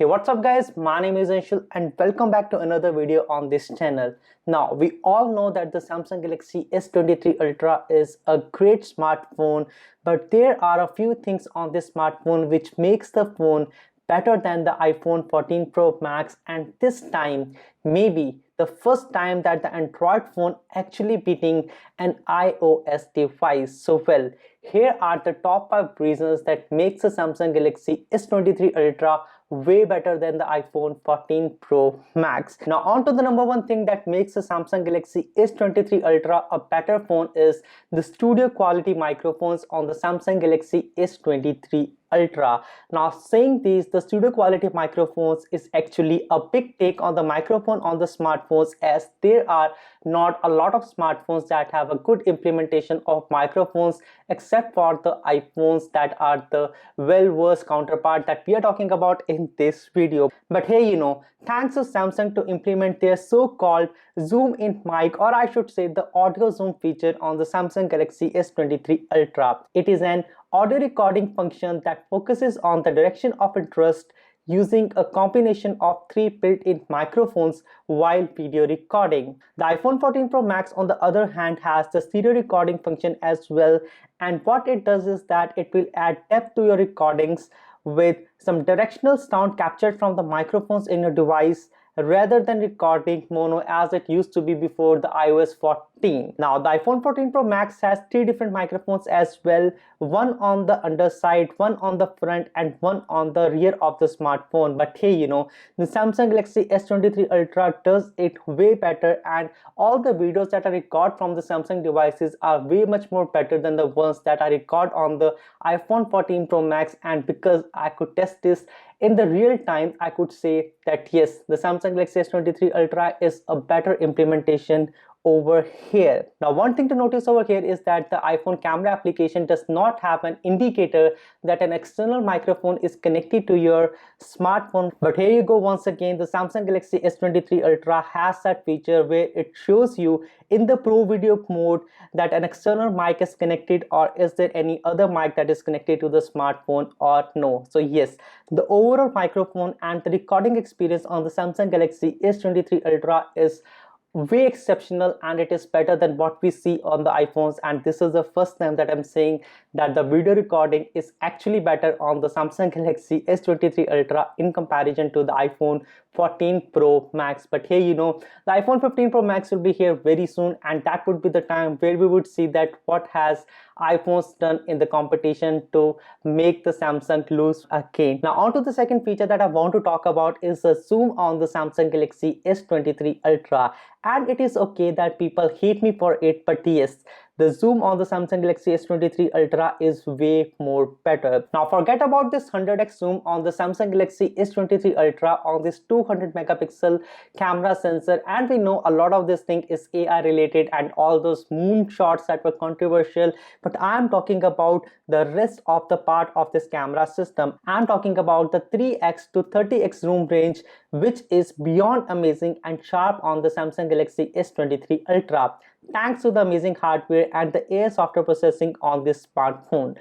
Hey, what's up guys? My name is Anshul and welcome back to another video on this channel. Now, we all know that the Samsung Galaxy S23 Ultra is a great smartphone, but there are a few things on this smartphone which makes the phone better than the iPhone 14 Pro Max, and this time maybe the first time that the Android phone actually beating an iOS device. So well, here are the top 5 reasons that makes the Samsung Galaxy S23 Ultra way better than the iPhone 14 Pro Max. Now on to the number one thing that makes the Samsung Galaxy S23 Ultra a better phone is the studio quality microphones on the Samsung Galaxy S23 Ultra. Now saying these, the studio quality microphones is actually a big take on the microphone on the smartphones, as there are not a lot of smartphones that have a good implementation of microphones except for the iPhones that are the well-versed counterpart that we are talking about in this video. But hey, thanks to Samsung to implement their so-called zoom in mic, or I should say the audio zoom feature on the Samsung Galaxy S23 Ultra. It is an audio recording function that focuses on the direction of interest using a combination of 3 built-in microphones while video recording. The iPhone 14 Pro Max on the other hand has the stereo recording function as well, and what it does is that it will add depth to your recordings with some directional sound captured from the microphones in your device rather than recording mono as it used to be before the iOS 14. Now the iPhone 14 Pro Max has 3 different microphones as well, one on the underside, one on the front, and one on the rear of the smartphone. But hey, the Samsung Galaxy S23 Ultra does it way better, and all the videos that I record from the Samsung devices are way much more better than the ones that I record on the iPhone 14 Pro Max. And because I could test this in the real time, I could say that yes, the Samsung Galaxy S23 Ultra is a better implementation over here. Now one thing to notice over here is that the iPhone camera application does not have an indicator that an external microphone is connected to your smartphone. But here you go, once again the Samsung Galaxy S23 Ultra has that feature where it shows you in the Pro Video mode that an external mic is connected, or is there any other mic that is connected to the smartphone or no. So yes, the overall microphone and the recording experience on the Samsung Galaxy S23 Ultra is way exceptional, and it is better than what we see on the iPhones. And this is the first time that I'm saying that the video recording is actually better on the Samsung Galaxy S23 Ultra in comparison to the iPhone 14 Pro Max. But hey, the iPhone 15 Pro Max will be here very soon, and that would be the time where we would see that what has iPhones done in the competition to make the Samsung lose again. Now on to the second feature that I want to talk about is the zoom on the Samsung Galaxy S23 Ultra. And it is okay that people hate me for it, but yes, the zoom on the Samsung Galaxy S23 Ultra is way more better. Now forget about this 100x zoom on the Samsung Galaxy S23 Ultra on this 200 megapixel camera sensor, and we know a lot of this thing is AI related and all those moon shots that were controversial, but I am talking about the rest of the part of this camera system. I am talking about the 3x to 30x zoom range, which is beyond amazing and sharp on the Samsung Galaxy S23 Ultra, thanks to the amazing hardware and the AI software processing on this smartphone.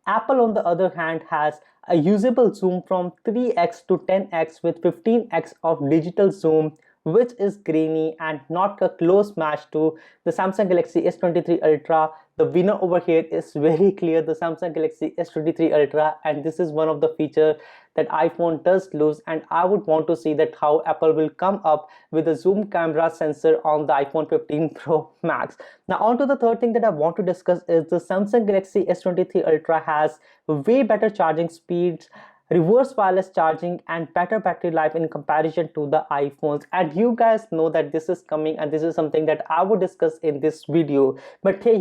Apple on the other hand has a usable zoom from 3x to 10x with 15x of digital zoom, which is grainy and not a close match to the Samsung Galaxy S23 Ultra. The winner over here is very clear, the Samsung Galaxy S23 Ultra, and this is one of the features that iPhone does lose, and I would want to see that how Apple will come up with a zoom camera sensor on the iPhone 15 Pro Max. Now on to the third thing that I want to discuss is the Samsung Galaxy S23 Ultra has way better charging speeds, reverse wireless charging, and better battery life in comparison to the iPhones. And you guys know that this is coming, and this is something that I would discuss in this video. But hey,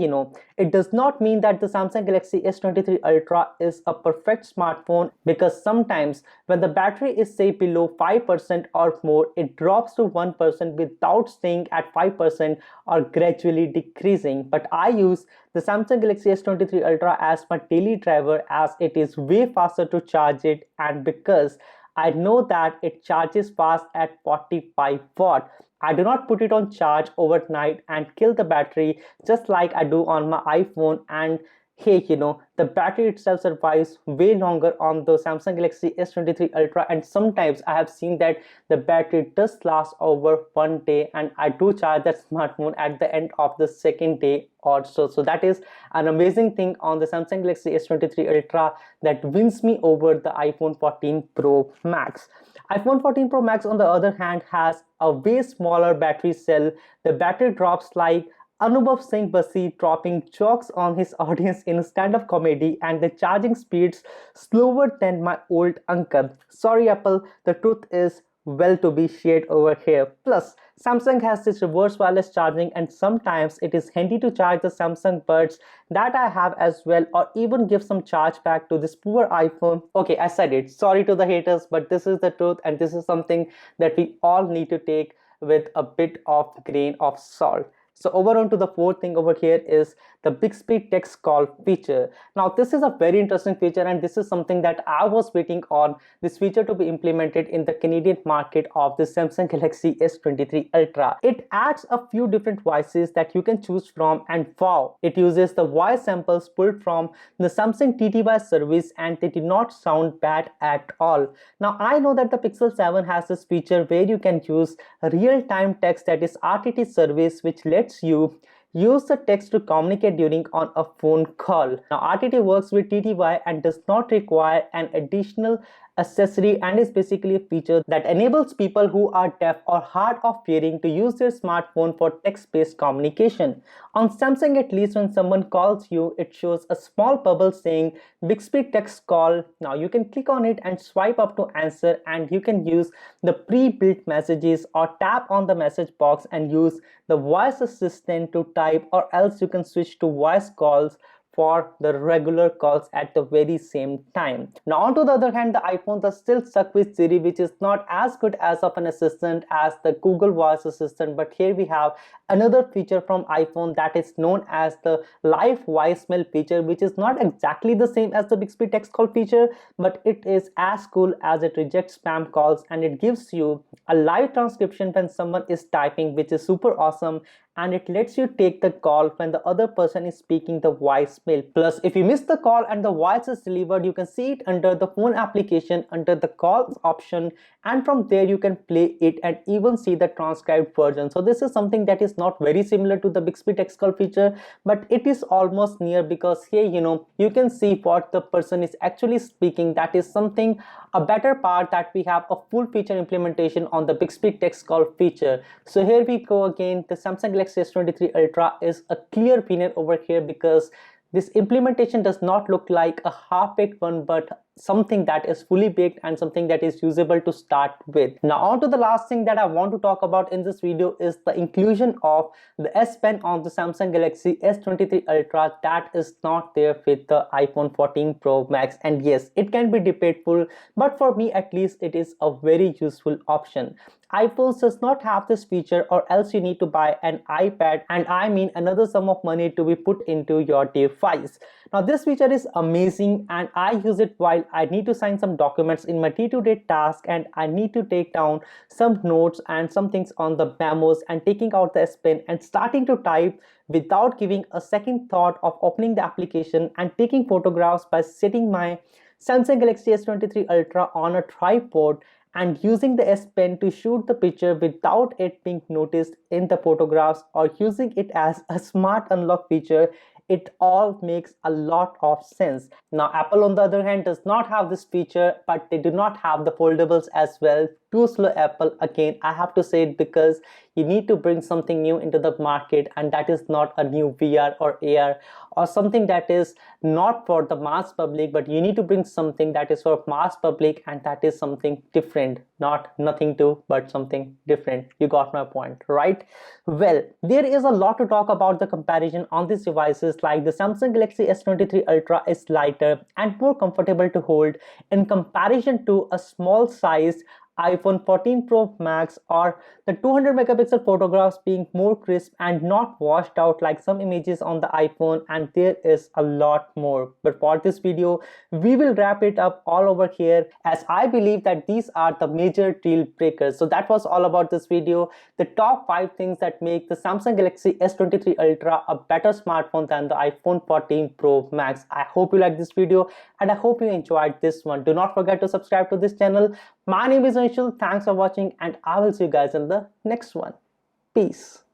it does not mean that the Samsung Galaxy S23 Ultra is a perfect smartphone, because sometimes when the battery is say below 5% or more, it drops to 1% without staying at 5% or gradually decreasing. But I use the Samsung Galaxy S23 Ultra as my daily driver, as it is way faster to charge it, and because I know that it charges fast at 45 watt. I do not put it on charge overnight and kill the battery just like I do on my iPhone. And hey, the battery itself survives way longer on the Samsung Galaxy S23 Ultra, and sometimes I have seen that the battery does last over 1 day, and I do charge that smartphone at the end of the second day or so. So that is an amazing thing on the Samsung Galaxy S23 Ultra that wins me over the iPhone 14 Pro Max. iPhone 14 Pro Max, on the other hand, has a way smaller battery cell. The battery drops like Anubhav Singh Basi dropping jokes on his audience in stand-up comedy, and the charging speeds slower than my old uncle. Sorry Apple, the truth is well to be shared over here. Plus, Samsung has this reverse wireless charging, and sometimes it is handy to charge the Samsung Buds that I have as well, or even give some charge back to this poor iPhone. Okay, I said it. Sorry to the haters, but this is the truth, and this is something that we all need to take with a bit of grain of salt. So over on to the fourth thing over here is the Bixby text call feature. Now this is a very interesting feature, and this is something that I was waiting on this feature to be implemented in the Canadian market of the Samsung Galaxy S23 Ultra. It adds a few different voices that you can choose from, and wow, it uses the voice samples pulled from the Samsung TTY service, and they did not sound bad at all. Now I know that the Pixel 7 has this feature where you can use real-time text, that is RTT service, which lets you use the text to communicate during on a phone call. Now RTT works with TTY and does not require an additional accessory, and is basically a feature that enables people who are deaf or hard of hearing to use their smartphone for text-based communication. On Samsung, at least, when someone calls you, it shows a small bubble saying Bixby text call. Now you can click on it and swipe up to answer, and you can use the pre-built messages or tap on the message box and use the voice assistant to type, or else you can switch to voice calls for the regular calls at the very same time. Now on to the other hand, the iPhones are still stuck with Siri, which is not as good as of an assistant as the Google Voice Assistant, but here we have another feature from iPhone that is known as the live voicemail feature, which is not exactly the same as the Bixby text call feature, but it is as cool as it rejects spam calls, and it gives you a live transcription when someone is typing, which is super awesome, and it lets you take the call when the other person is speaking the voicemail. Plus, if you miss the call and the voice is delivered, you can see it under the phone application under the calls option, and from there you can play it and even see the transcribed version. So this is something that is not very similar to the Bixby text call feature, but it is almost near, because here you can see what the person is actually speaking. That is something a better part, that we have a full feature implementation on the Bixby text call feature. So here we go again. The Samsung Galaxy S23 Ultra is a clear winner over here, because this implementation does not look like a half-baked one, but something that is fully baked and something that is usable to start with. Now on to the last thing that I want to talk about in this video is the inclusion of the S Pen on the Samsung Galaxy S23 Ultra that is not there with the iPhone 14 Pro Max. And yes, it can be debatable, but for me at least it is a very useful option. iPhones does not have this feature, or else you need to buy an iPad, and I mean another sum of money to be put into your device. Now this feature is amazing, and I use it while I need to sign some documents in my day-to-day task, and I need to take down some notes and some things on the memos, and taking out the S Pen and starting to type without giving a second thought of opening the application, and taking photographs by setting my Samsung Galaxy S23 Ultra on a tripod and using the S Pen to shoot the picture without it being noticed in the photographs, or using it as a smart unlock feature. It all makes a lot of sense. Now Apple on the other hand does not have this feature, but they do not have the foldables as well. Too slow Apple again, I have to say it, because you need to bring something new into the market, and that is not a new VR or AR or something that is not for the mass public, but you need to bring something that is for mass public, and that is something different, not nothing to, but something different. You got my point, right? Well, there is a lot to talk about the comparison on these devices. Like the Samsung Galaxy S23 Ultra is lighter and more comfortable to hold in comparison to a small size iPhone 14 Pro Max or the 200 megapixel photographs being more crisp and not washed out like some images on the iPhone, and there is a lot more. But for this video, we will wrap it up all over here as I believe that these are the major deal breakers. So that was all about this video. The top 5 things that make the Samsung Galaxy S23 Ultra a better smartphone than the iPhone 14 Pro Max. I hope you liked this video and I hope you enjoyed this one. Do not forget to subscribe to this channel. My name is Anshul. Thanks for watching and I will see you guys in the next one. Peace.